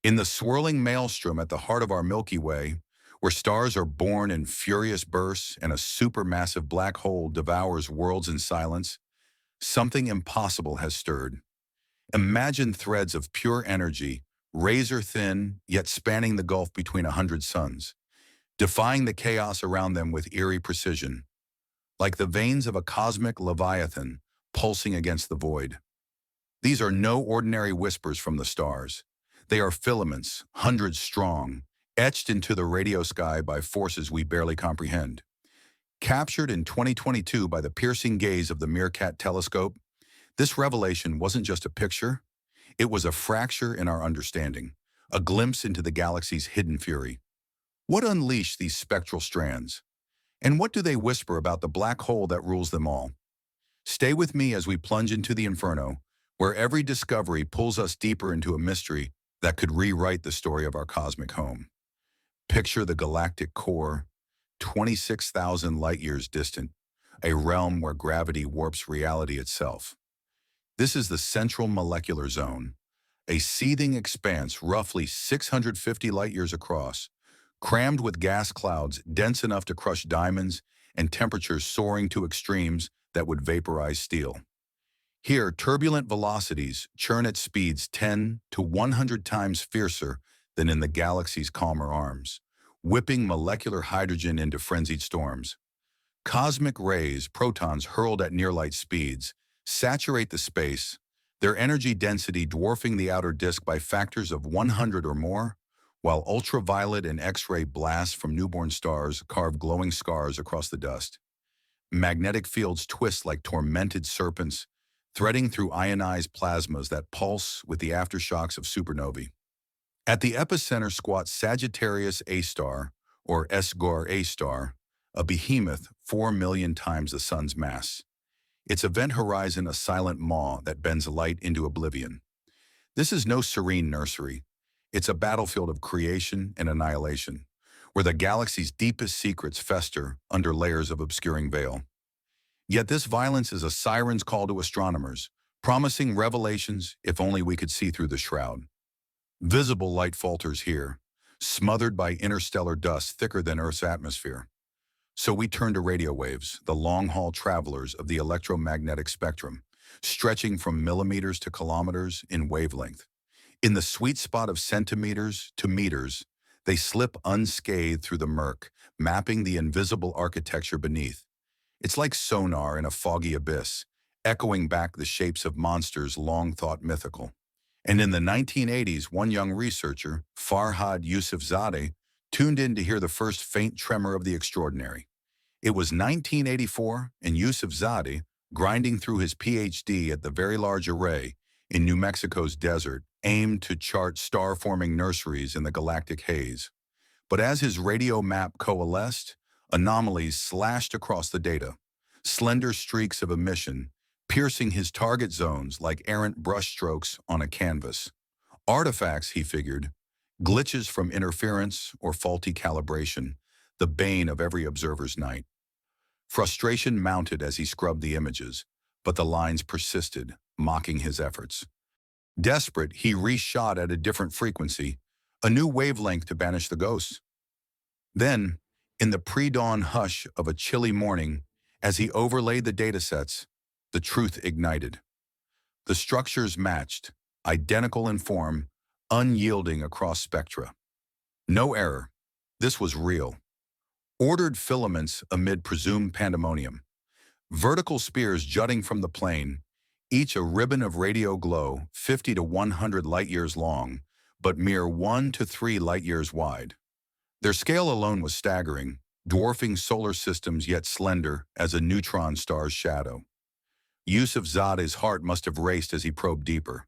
In the swirling maelstrom at the heart of our Milky Way, where stars are born in furious bursts and a supermassive black hole devours worlds in silence, something impossible has stirred. Imagine threads of pure energy, razor-thin, yet spanning the gulf between 100 suns, defying the chaos around them with eerie precision, like the veins of a cosmic leviathan pulsing against the void. These are no ordinary whispers from the stars. They are filaments, hundreds strong, etched into the radio sky by forces we barely comprehend. Captured in 2022 by the piercing gaze of the MeerKAT Telescope, this revelation wasn't just a picture, it was a fracture in our understanding, a glimpse into the galaxy's hidden fury. What unleashed these spectral strands? And what do they whisper about the black hole that rules them all? Stay with me as we plunge into the inferno, where every discovery pulls us deeper into a mystery that could rewrite the story of our cosmic home. Picture the galactic core, 26,000 light-years distant, a realm where gravity warps reality itself. This is the central molecular zone, a seething expanse roughly 650 light-years across, crammed with gas clouds dense enough to crush diamonds and temperatures soaring to extremes that would vaporize steel. Here, turbulent velocities churn at speeds 10 to 100 times fiercer than in the galaxy's calmer arms, whipping molecular hydrogen into frenzied storms. Cosmic rays, protons hurled at near-light speeds, saturate the space, their energy density dwarfing the outer disk by factors of 100 or more, while ultraviolet and X-ray blasts from newborn stars carve glowing scars across the dust. Magnetic fields twist like tormented serpents, threading through ionized plasmas that pulse with the aftershocks of supernovae. At the epicenter squats Sagittarius A star, or Sgar A star, a behemoth 4 million times the sun's mass. Its event horizon a silent maw that bends light into oblivion. This is no serene nursery. It's a battlefield of creation and annihilation, where the galaxy's deepest secrets fester under layers of obscuring veil. Yet this violence is a siren's call to astronomers, promising revelations if only we could see through the shroud. Visible light falters here, smothered by interstellar dust thicker than Earth's atmosphere. So we turn to radio waves, the long-haul travelers of the electromagnetic spectrum, stretching from millimeters to kilometers in wavelength. In the sweet spot of centimeters to meters, they slip unscathed through the murk, mapping the invisible architecture beneath. It's like sonar in a foggy abyss, echoing back the shapes of monsters long thought mythical. And in the 1980s, one young researcher, Farhad Yousefzadeh, tuned in to hear the first faint tremor of the extraordinary. It was 1984, and Yousefzadeh, grinding through his PhD at the Very Large Array in New Mexico's desert, aimed to chart star-forming nurseries in the galactic haze. But as his radio map coalesced, anomalies slashed across the data, slender streaks of emission, piercing his target zones like errant brushstrokes on a canvas. Artifacts, he figured, glitches from interference or faulty calibration, the bane of every observer's night. Frustration mounted as he scrubbed the images, but the lines persisted, mocking his efforts. Desperate, he reshot at a different frequency, a new wavelength to banish the ghosts. Then, in the pre-dawn hush of a chilly morning, as he overlaid the datasets, the truth ignited. The structures matched, identical in form, unyielding across spectra. No error. This was real. Ordered filaments amid presumed pandemonium. Vertical spears jutting from the plane, each a ribbon of radio glow, 50 to 100 light-years long, but mere 1 to 3 light-years wide. Their scale alone was staggering, dwarfing solar systems yet slender as a neutron star's shadow. Yousefzadeh's heart must have raced as he probed deeper.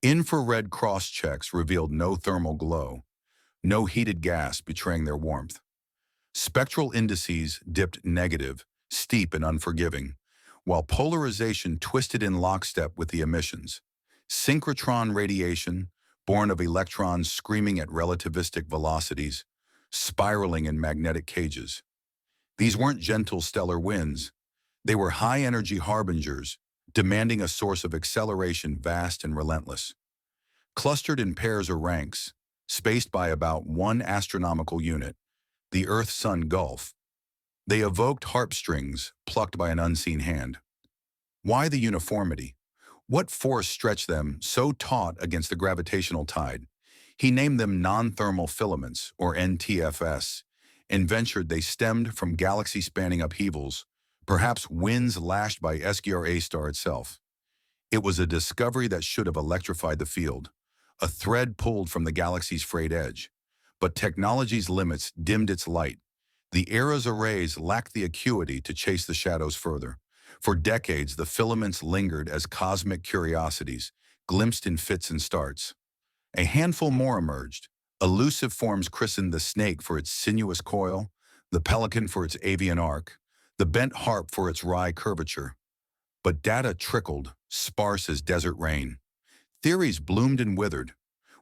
Infrared cross-checks revealed no thermal glow, no heated gas betraying their warmth. Spectral indices dipped negative, steep and unforgiving, while polarization twisted in lockstep with the emissions. Synchrotron radiation, born of electrons screaming at relativistic velocities, spiraling in magnetic cages. These weren't gentle stellar winds. They were high-energy harbingers, demanding a source of acceleration vast and relentless. Clustered in pairs or ranks, spaced by about 1 astronomical unit, the Earth-Sun Gulf. They evoked harp strings plucked by an unseen hand. Why the uniformity? What force stretched them so taut against the gravitational tide? He named them non-thermal filaments, or NTFS, and ventured they stemmed from galaxy-spanning upheavals, perhaps winds lashed by SGR star itself. It was a discovery that should have electrified the field, a thread pulled from the galaxy's frayed edge. But technology's limits dimmed its light. The era's arrays lacked the acuity to chase the shadows further. For decades, the filaments lingered as cosmic curiosities, glimpsed in fits and starts. A handful more emerged, elusive forms christened the snake for its sinuous coil, the pelican for its avian arc, the bent harp for its wry curvature. But data trickled, sparse as desert rain. Theories bloomed and withered.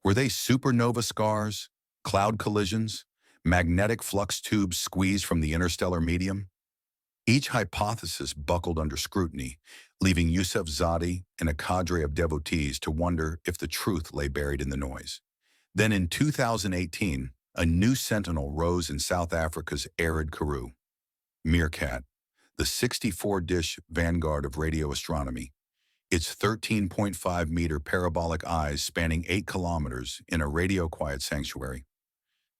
Were they supernova scars, cloud collisions, magnetic flux tubes squeezed from the interstellar medium? Each hypothesis buckled under scrutiny, leaving Yousefzadeh and a cadre of devotees to wonder if the truth lay buried in the noise. Then in 2018, a new sentinel rose in South Africa's arid Karoo. MeerKAT, the 64-dish vanguard of radio astronomy. Its 13.5-meter parabolic eyes spanning 8 kilometers in a radio-quiet sanctuary.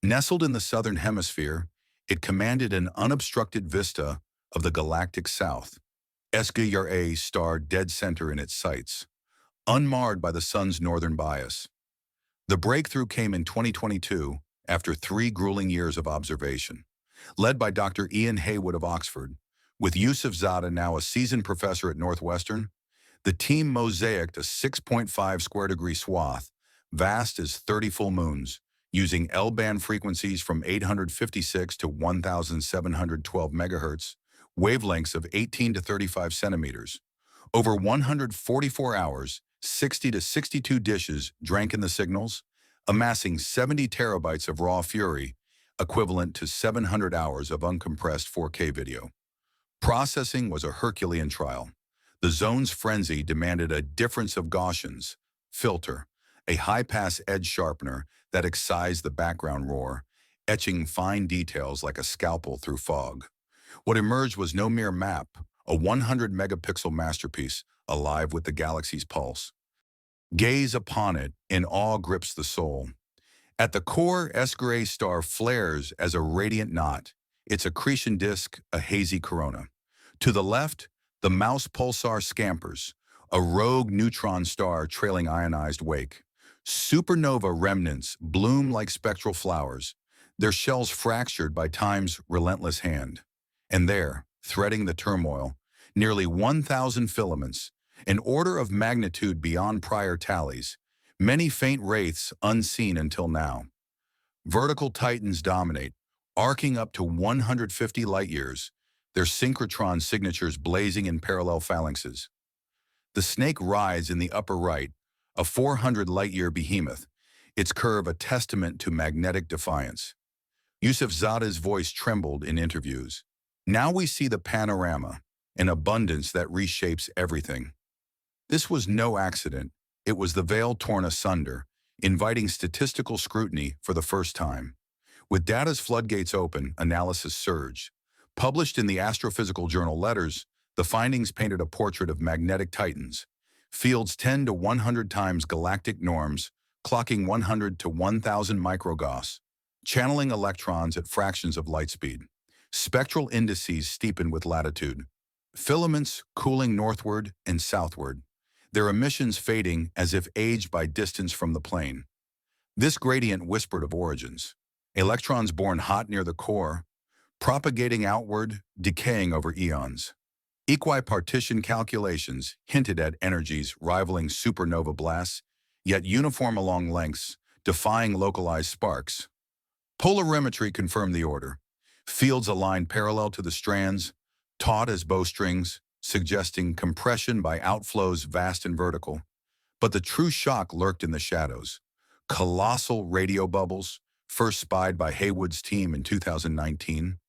Nestled in the southern hemisphere, it commanded an unobstructed vista of the galactic south, SGR star dead center in its sights, unmarred by the sun's northern bias. The breakthrough came in 2022 after 3 grueling years of observation. Led by Dr. Ian Haywood of Oxford, with Yousefzadeh now a seasoned professor at Northwestern, the team mosaicked a 6.5 square degree swath, vast as 30 full moons, using L-band frequencies from 856 to 1,712 megahertz, wavelengths of 18 to 35 centimeters. Over 144 hours, 60 to 62 dishes drank in the signals, amassing 70 terabytes of raw fury, equivalent to 700 hours of uncompressed 4K video. Processing was a Herculean trial. The zone's frenzy demanded a difference of Gaussians, filter, a high-pass edge sharpener that excised the background roar, etching fine details like a scalpel through fog. What emerged was no mere map, a 100-megapixel masterpiece, alive with the galaxy's pulse. Gaze upon it, and awe grips the soul. At the core, SGR star flares as a radiant knot, its accretion disk a hazy corona. To the left, the mouse pulsar scampers, a rogue neutron star trailing ionized wake. Supernova remnants bloom like spectral flowers, their shells fractured by time's relentless hand. And there, threading the turmoil, nearly 1,000 filaments, an order of magnitude beyond prior tallies, many faint wraiths unseen until now. Vertical titans dominate, arcing up to 150 light-years, their synchrotron signatures blazing in parallel phalanxes. The snake rides in the upper right, a 400 light-year behemoth, its curve a testament to magnetic defiance. Yousefzadeh's voice trembled in interviews. Now we see the panorama, an abundance that reshapes everything. This was no accident. It was the veil torn asunder, inviting statistical scrutiny for the first time. With data's floodgates open, analysis surged. Published in the astrophysical journal Letters, the findings painted a portrait of magnetic titans, fields 10 to 100 times galactic norms, clocking 100 to 1,000 microgauss, channeling electrons at fractions of light speed. Spectral indices steepened with latitude. Filaments cooling northward and southward, their emissions fading as if aged by distance from the plane. This gradient whispered of origins. Electrons born hot near the core, propagating outward, decaying over eons. Equipartition calculations hinted at energies rivaling supernova blasts, yet uniform along lengths, defying localized sparks. Polarimetry confirmed the order. Fields aligned parallel to the strands, taut as bowstrings, suggesting compression by outflows vast and vertical. But the true shock lurked in the shadows. Colossal radio bubbles, first spied by Haywood's team in 2019,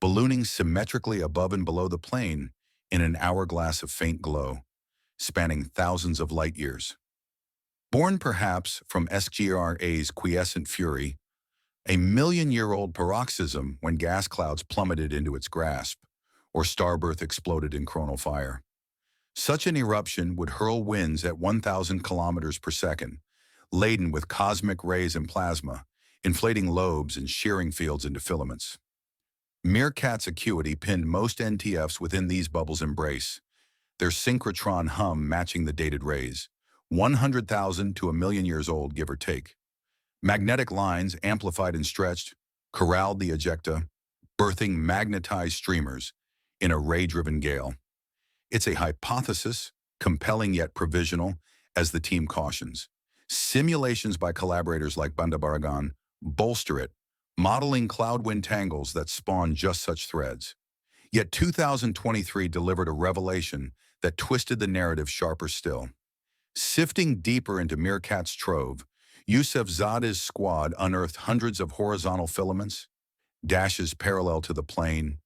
ballooning symmetrically above and below the plane in an hourglass of faint glow, spanning thousands of light years. Born perhaps from SGRA's quiescent fury, a million-year-old paroxysm when gas clouds plummeted into its grasp, or starbirth exploded in coronal fire. Such an eruption would hurl winds at 1,000 kilometers per second, laden with cosmic rays and plasma, inflating lobes and shearing fields into filaments. MeerKAT's acuity pinned most NTFs within these bubbles' embrace, their synchrotron hum matching the dated rays, 100,000 to a million years old, give or take. Magnetic lines, amplified and stretched, corralled the ejecta, birthing magnetized streamers in a ray-driven gale. It's a hypothesis, compelling yet provisional, as the team cautions. Simulations by collaborators like Bandabaragan bolster it, modeling cloud wind tangles that spawn just such threads. Yet 2023 delivered a revelation that twisted the narrative sharper still. Sifting deeper into MeerKAT's trove, Yousefzade's squad unearthed hundreds of horizontal filaments, dashes parallel to the plane,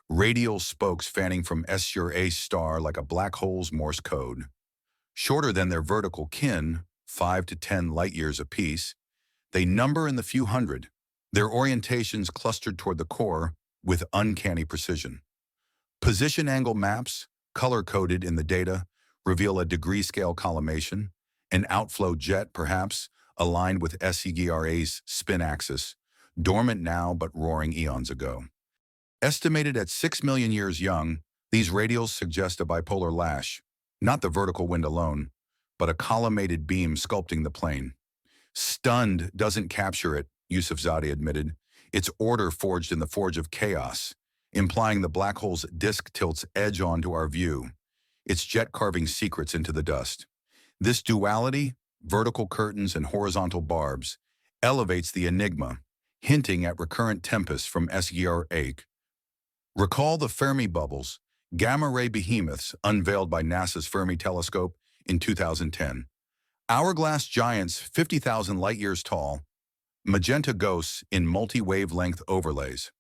radial spokes fanning from S-A's star like a black hole's Morse code. Shorter than their vertical kin, 5 to 10 light-years apiece, they number in the few hundred, their orientations clustered toward the core with uncanny precision. Position angle maps, color-coded in the data, reveal a degree-scale collimation, an outflow jet, perhaps, aligned with SEGRA's spin axis, dormant now but roaring eons ago. Estimated at 6 million years young, these radials suggest a bipolar lash, not the vertical wind alone, but a collimated beam sculpting the plane. Stunned doesn't capture it, Yousefzade admitted. It's order forged in the forge of chaos, implying the black hole's disk tilts edge onto our view, its jet carving secrets into the dust. This duality, vertical curtains and horizontal barbs, elevates the enigma, hinting at recurrent tempests from SGRA. Recall the Fermi bubbles, gamma-ray behemoths unveiled by NASA's Fermi Telescope in 2010. Hourglass giants 50,000 light-years tall, magenta ghosts in multi-wavelength overlays.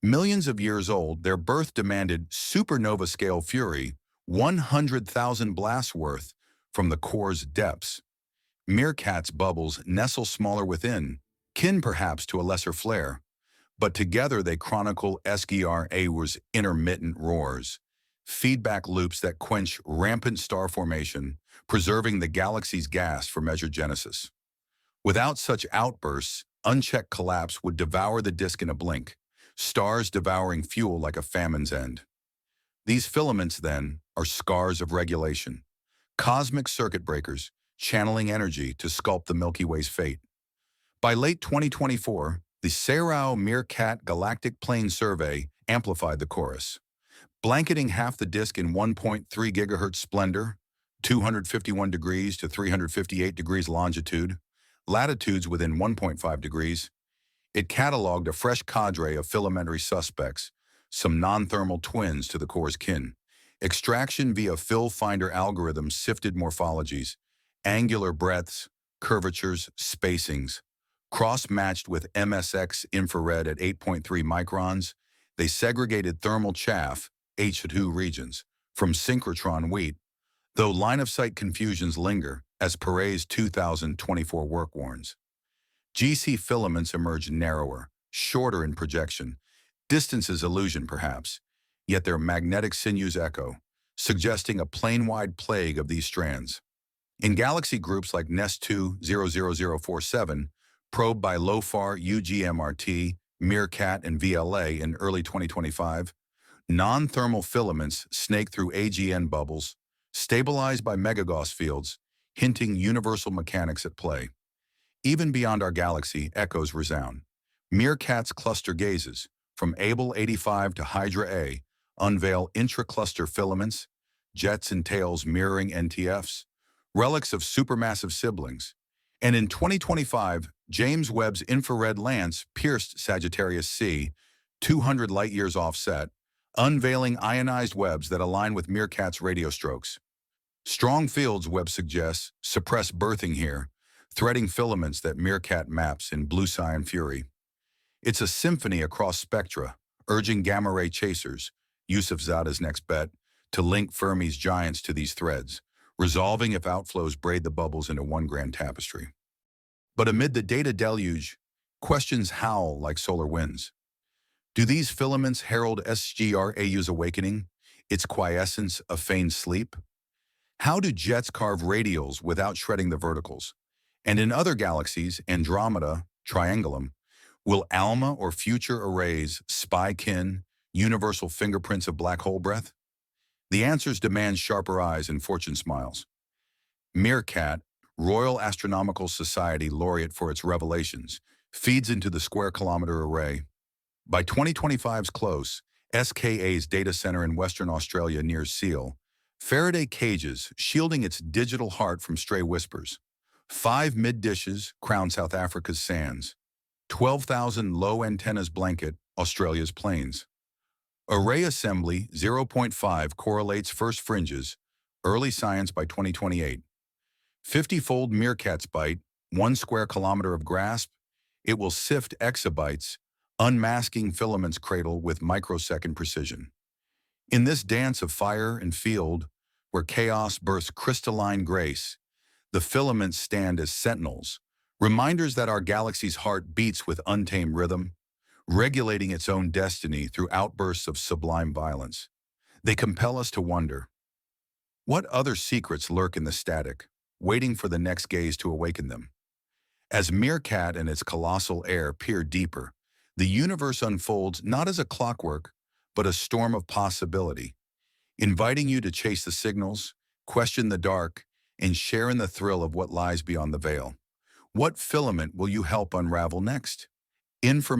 Millions of years old, their birth demanded supernova-scale fury, 100,000 blasts worth from the core's depths. MeerKAT's bubbles nestle smaller within, kin perhaps to a lesser flare, but together they chronicle SGRA's intermittent roars, feedback loops that quench rampant star formation, preserving the galaxy's gas for measured genesis. Without such outbursts, unchecked collapse would devour the disk in a blink, stars devouring fuel like a famine's end. These filaments, then, are scars of regulation, cosmic circuit breakers, channeling energy to sculpt the Milky Way's fate. By late 2024, the Serao MeerKAT Galactic Plane Survey amplified the chorus, blanketing half the disk in 1.3 gigahertz splendor, 251 degrees to 358 degrees longitude, latitudes within 1.5 degrees. It cataloged a fresh cadre of filamentary suspects, some non-thermal twins to the core's kin. Extraction via fill finder algorithms sifted morphologies, angular breadths, curvatures, spacings. Cross-matched with MSX infrared at 8.3 microns, they segregated thermal chaff, H2 regions, from synchrotron wheat, though line-of-sight confusions linger, as Perret's 2024 work warns. GC filaments emerge narrower, shorter in projection, distances illusion perhaps, yet their magnetic sinews echo, suggesting a plane-wide plague of these strands. In galaxy groups like NEST 2-00047, probed by LOFAR, UGMRT, MeerKAT, and VLA in early 2025, non-thermal filaments snake through AGN bubbles, stabilized by megagauss fields, hinting universal mechanics at play. Even beyond our galaxy, echoes resound. MeerKAT's cluster gazes, from Able 85 to Hydra A, unveil intra-cluster filaments, jets and tails mirroring NTFs, relics of supermassive siblings. And in 2025, James Webb's infrared lance pierced Sagittarius C, 200 light-years offset, unveiling ionized webs that align with MeerKAT's radio strokes. Strong fields, Webb suggests, suppress birthing here, threading filaments that MeerKAT maps in blue cyan fury. It's a symphony across spectra, urging gamma-ray chasers, Yousefzade's next bet, to link Fermi's giants to these threads, resolving if outflows braid the bubbles into one grand tapestry. But amid the data deluge, questions howl like solar winds. Do these filaments herald SGRAU's awakening, its quiescence a feigned sleep? How do jets carve radials without shredding the verticals? And in other galaxies, Andromeda, Triangulum, will ALMA or future arrays spy kin, universal fingerprints of black hole breath? The answers demand sharper eyes and fortune smiles. MeerKAT, Royal Astronomical Society laureate for its revelations, feeds into the square kilometer array. By 2025's close, SKA's data center in Western Australia nears Seal, Faraday cages shielding its digital heart from stray whispers. 5 mid-dishes crown South Africa's sands. 12,000 low antennas blanket Australia's plains. Array assembly 0.5 correlates first fringes, early science by 2028. 50-fold MeerKAT's bite, 1 square kilometer of grasp, it will sift exabytes, unmasking filaments cradle with microsecond precision. In this dance of fire and field, where chaos births crystalline grace, the filaments stand as sentinels, reminders that our galaxy's heart beats with untamed rhythm, regulating its own destiny through outbursts of sublime violence. They compel us to wonder, what other secrets lurk in the static, waiting for the next gaze to awaken them? As MeerKAT and its colossal air peer deeper, the universe unfolds not as a clockwork, but a storm of possibility, inviting you to chase the signals, question the dark, and share in the thrill of what lies beyond the veil. What filament will you help unravel next? Information